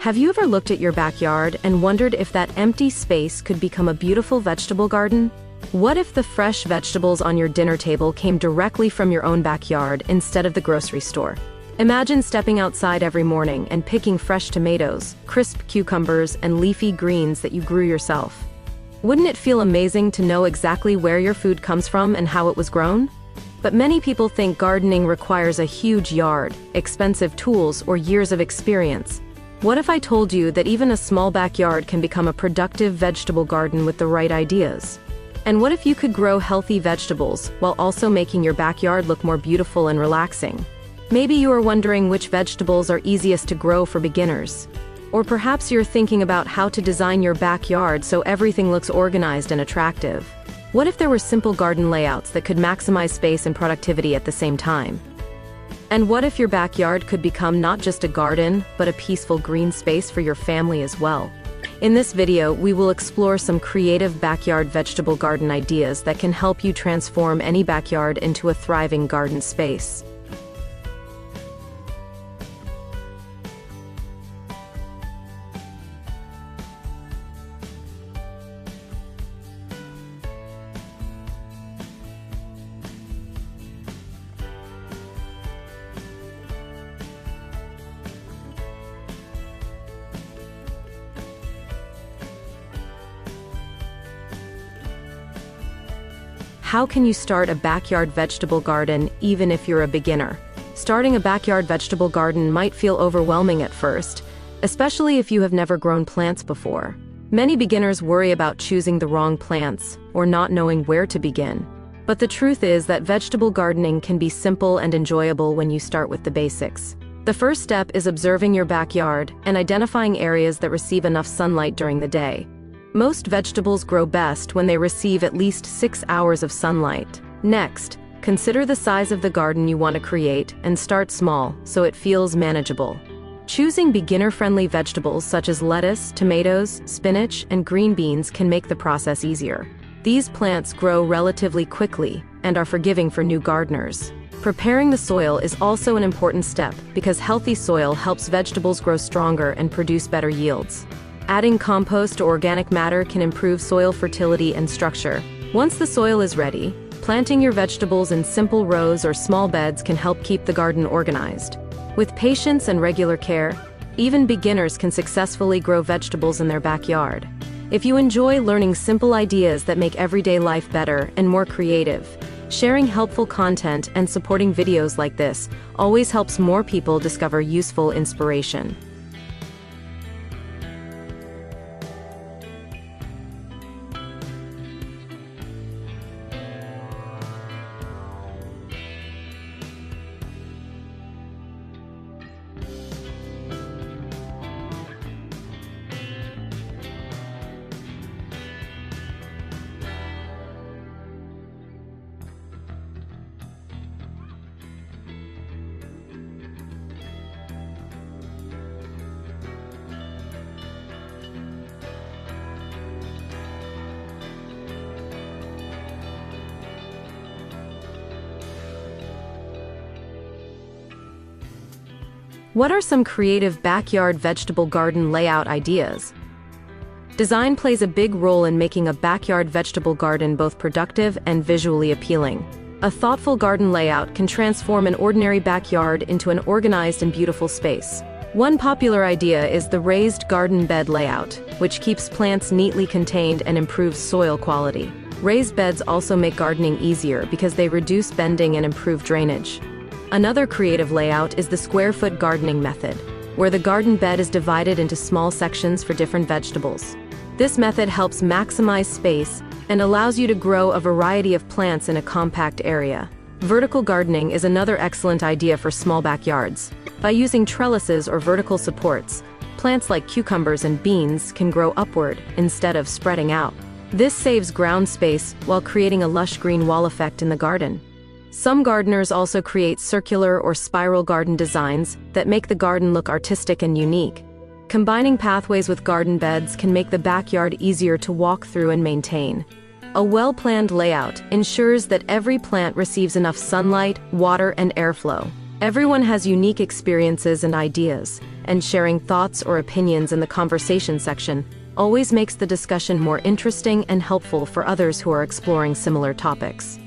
Have you ever looked at your backyard and wondered if that empty space could become a beautiful vegetable garden? What if the fresh vegetables on your dinner table came directly from your own backyard instead of the grocery store? Imagine stepping outside every morning and picking fresh tomatoes, crisp cucumbers, and leafy greens that you grew yourself. Wouldn't it feel amazing to know exactly where your food comes from and how it was grown? But many people think gardening requires a huge yard, expensive tools, or years of experience. What if I told you that even a small backyard can become a productive vegetable garden with the right ideas? And what if you could grow healthy vegetables while also making your backyard look more beautiful and relaxing? Maybe you are wondering which vegetables are easiest to grow for beginners. Or perhaps you're thinking about how to design your backyard so everything looks organized and attractive. What if there were simple garden layouts that could maximize space and productivity at the same time? And what if your backyard could become not just a garden, but a peaceful green space for your family as well? In this video, we will explore some creative backyard vegetable garden ideas that can help you transform any backyard into a thriving garden space. How can you start a backyard vegetable garden even if you're a beginner? Starting a backyard vegetable garden might feel overwhelming at first, especially if you have never grown plants before. Many beginners worry about choosing the wrong plants or not knowing where to begin. But the truth is that vegetable gardening can be simple and enjoyable when you start with the basics. The first step is observing your backyard and identifying areas that receive enough sunlight during the day. Most vegetables grow best when they receive at least 6 hours of sunlight. Next, consider the size of the garden you want to create and start small so it feels manageable. Choosing beginner-friendly vegetables such as lettuce, tomatoes, spinach, and green beans can make the process easier. These plants grow relatively quickly and are forgiving for new gardeners. Preparing the soil is also an important step because healthy soil helps vegetables grow stronger and produce better yields. Adding compost or organic matter can improve soil fertility and structure. Once the soil is ready, planting your vegetables in simple rows or small beds can help keep the garden organized. With patience and regular care, even beginners can successfully grow vegetables in their backyard. If you enjoy learning simple ideas that make everyday life better and more creative, sharing helpful content and supporting videos like this always helps more people discover useful inspiration. What are some creative backyard vegetable garden layout ideas? Design plays a big role in making a backyard vegetable garden both productive and visually appealing. A thoughtful garden layout can transform an ordinary backyard into an organized and beautiful space. One popular idea is the raised garden bed layout, which keeps plants neatly contained and improves soil quality. Raised beds also make gardening easier because they reduce bending and improve drainage. Another creative layout is the square-foot gardening method, where the garden bed is divided into small sections for different vegetables. This method helps maximize space and allows you to grow a variety of plants in a compact area. Vertical gardening is another excellent idea for small backyards. By using trellises or vertical supports, plants like cucumbers and beans can grow upward instead of spreading out. This saves ground space while creating a lush green wall effect in the garden. Some gardeners also create circular or spiral garden designs that make the garden look artistic and unique. Combining pathways with garden beds can make the backyard easier to walk through and maintain. A well-planned layout ensures that every plant receives enough sunlight, water, and airflow. Everyone has unique experiences and ideas, and sharing thoughts or opinions in the conversation section always makes the discussion more interesting and helpful for others who are exploring similar topics.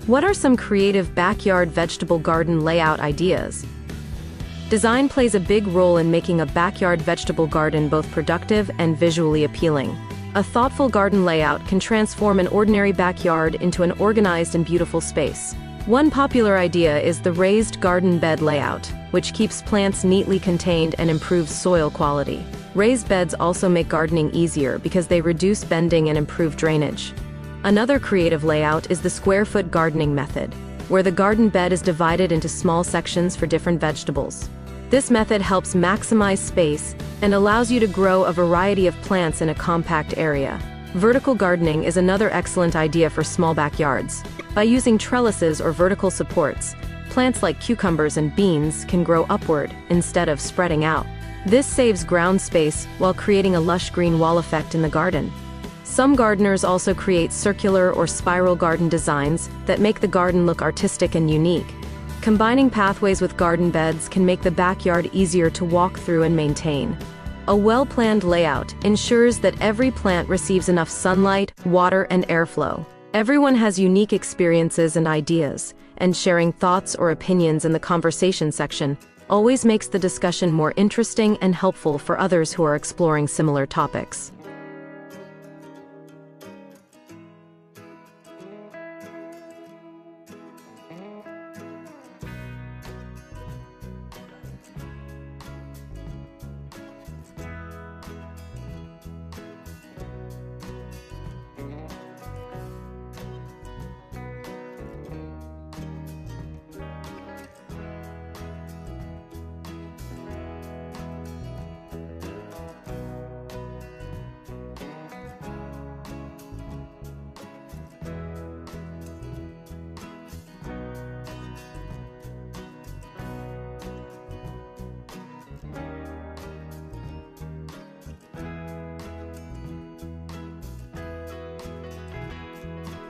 What are some creative backyard vegetable garden layout ideas? Design plays a big role in making a backyard vegetable garden both productive and visually appealing. A thoughtful garden layout can transform an ordinary backyard into an organized and beautiful space. One popular idea is the raised garden bed layout, which keeps plants neatly contained and improves soil quality. Raised beds also make gardening easier because they reduce bending and improve drainage. Another creative layout is the square-foot gardening method, where the garden bed is divided into small sections for different vegetables. This method helps maximize space and allows you to grow a variety of plants in a compact area. Vertical gardening is another excellent idea for small backyards. By using trellises or vertical supports, plants like cucumbers and beans can grow upward instead of spreading out. This saves ground space while creating a lush green wall effect in the garden. Some gardeners also create circular or spiral garden designs that make the garden look artistic and unique. Combining pathways with garden beds can make the backyard easier to walk through and maintain. A well-planned layout ensures that every plant receives enough sunlight, water, and airflow. Everyone has unique experiences and ideas, and sharing thoughts or opinions in the conversation section always makes the discussion more interesting and helpful for others who are exploring similar topics.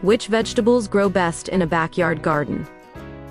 Which vegetables grow best in a backyard garden?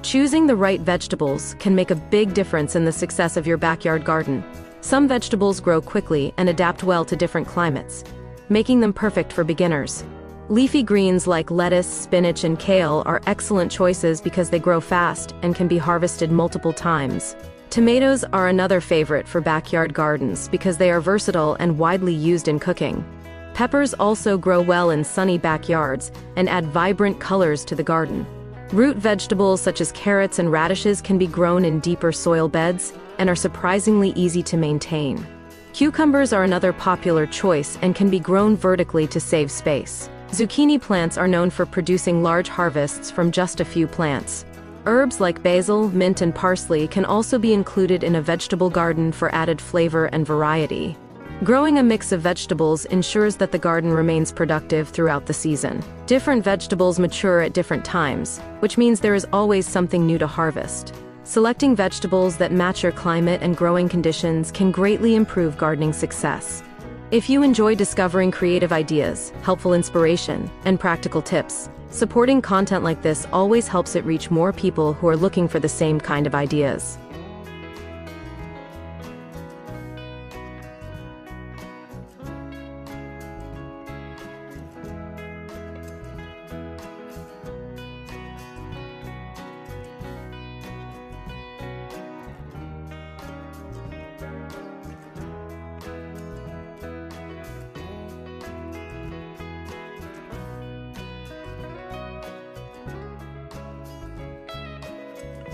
Choosing the right vegetables can make a big difference in the success of your backyard garden. Some vegetables grow quickly and adapt well to different climates, making them perfect for beginners. Leafy greens like lettuce, spinach, and kale are excellent choices because they grow fast and can be harvested multiple times. Tomatoes are another favorite for backyard gardens because they are versatile and widely used in cooking. Peppers also grow well in sunny backyards and add vibrant colors to the garden. Root vegetables such as carrots and radishes can be grown in deeper soil beds and are surprisingly easy to maintain. Cucumbers are another popular choice and can be grown vertically to save space. Zucchini plants are known for producing large harvests from just a few plants. Herbs like basil, mint, and parsley can also be included in a vegetable garden for added flavor and variety. Growing a mix of vegetables ensures that the garden remains productive throughout the season. Different vegetables mature at different times, which means there is always something new to harvest. Selecting vegetables that match your climate and growing conditions can greatly improve gardening success. If you enjoy discovering creative ideas, helpful inspiration, and practical tips, supporting content like this always helps it reach more people who are looking for the same kind of ideas.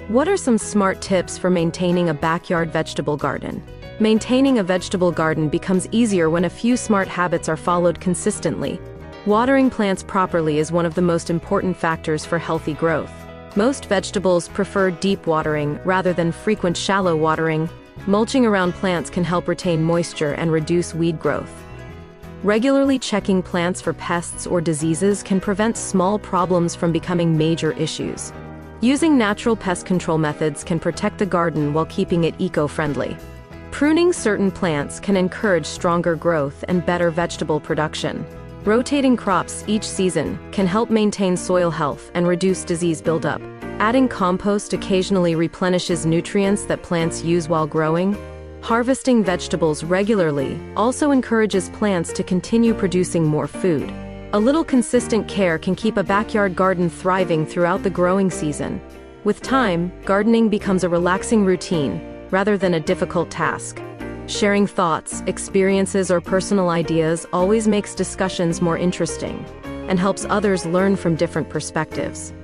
What are some smart tips for maintaining a backyard vegetable garden? Maintaining a vegetable garden becomes easier when a few smart habits are followed consistently. Watering plants properly is one of the most important factors for healthy growth. Most vegetables prefer deep watering rather than frequent shallow watering. Mulching around plants can help retain moisture and reduce weed growth. Regularly checking plants for pests or diseases can prevent small problems from becoming major issues. Using natural pest control methods can protect the garden while keeping it eco-friendly. Pruning certain plants can encourage stronger growth and better vegetable production. Rotating crops each season can help maintain soil health and reduce disease buildup. Adding compost occasionally replenishes nutrients that plants use while growing. Harvesting vegetables regularly also encourages plants to continue producing more food. A little consistent care can keep a backyard garden thriving throughout the growing season. With time, gardening becomes a relaxing routine rather than a difficult task. Sharing thoughts, experiences, or personal ideas always makes discussions more interesting and helps others learn from different perspectives.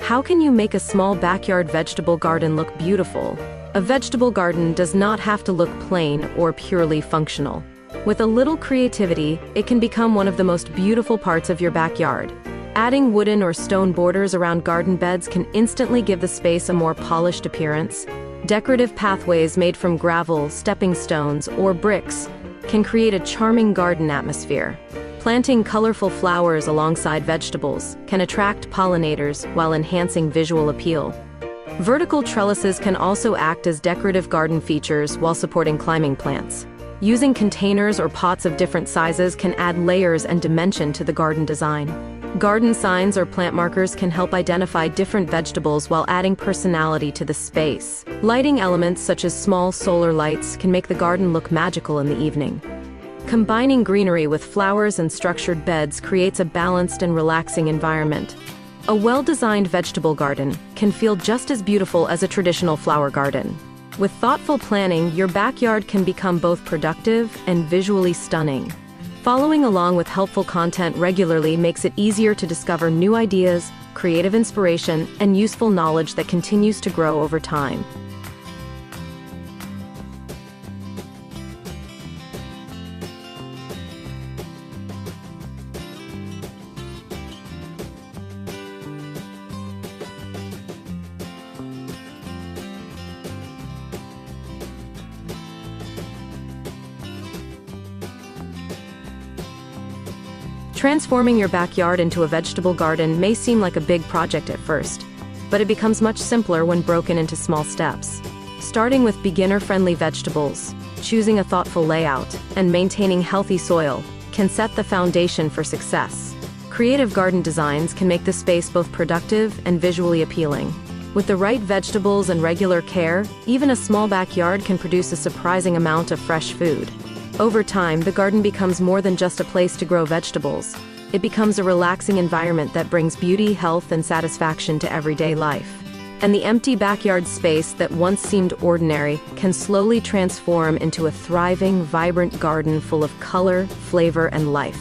How can you make a small backyard vegetable garden look beautiful? A vegetable garden does not have to look plain or purely functional. With a little creativity, it can become one of the most beautiful parts of your backyard. Adding wooden or stone borders around garden beds can instantly give the space a more polished appearance. Decorative pathways made from gravel, stepping stones, or bricks can create a charming garden atmosphere. Planting colorful flowers alongside vegetables can attract pollinators while enhancing visual appeal. Vertical trellises can also act as decorative garden features while supporting climbing plants. Using containers or pots of different sizes can add layers and dimension to the garden design. Garden signs or plant markers can help identify different vegetables while adding personality to the space. Lighting elements such as small solar lights can make the garden look magical in the evening. Combining greenery with flowers and structured beds creates a balanced and relaxing environment. A well-designed vegetable garden can feel just as beautiful as a traditional flower garden. With thoughtful planning, your backyard can become both productive and visually stunning. Following along with helpful content regularly makes it easier to discover new ideas, creative inspiration, and useful knowledge that continues to grow over time. Transforming your backyard into a vegetable garden may seem like a big project at first, but it becomes much simpler when broken into small steps. Starting with beginner-friendly vegetables, choosing a thoughtful layout, and maintaining healthy soil can set the foundation for success. Creative garden designs can make the space both productive and visually appealing. With the right vegetables and regular care, even a small backyard can produce a surprising amount of fresh food. Over time, the garden becomes more than just a place to grow vegetables. It becomes a relaxing environment that brings beauty, health, and satisfaction to everyday life. And the empty backyard space that once seemed ordinary can slowly transform into a thriving, vibrant garden full of color, flavor, and life.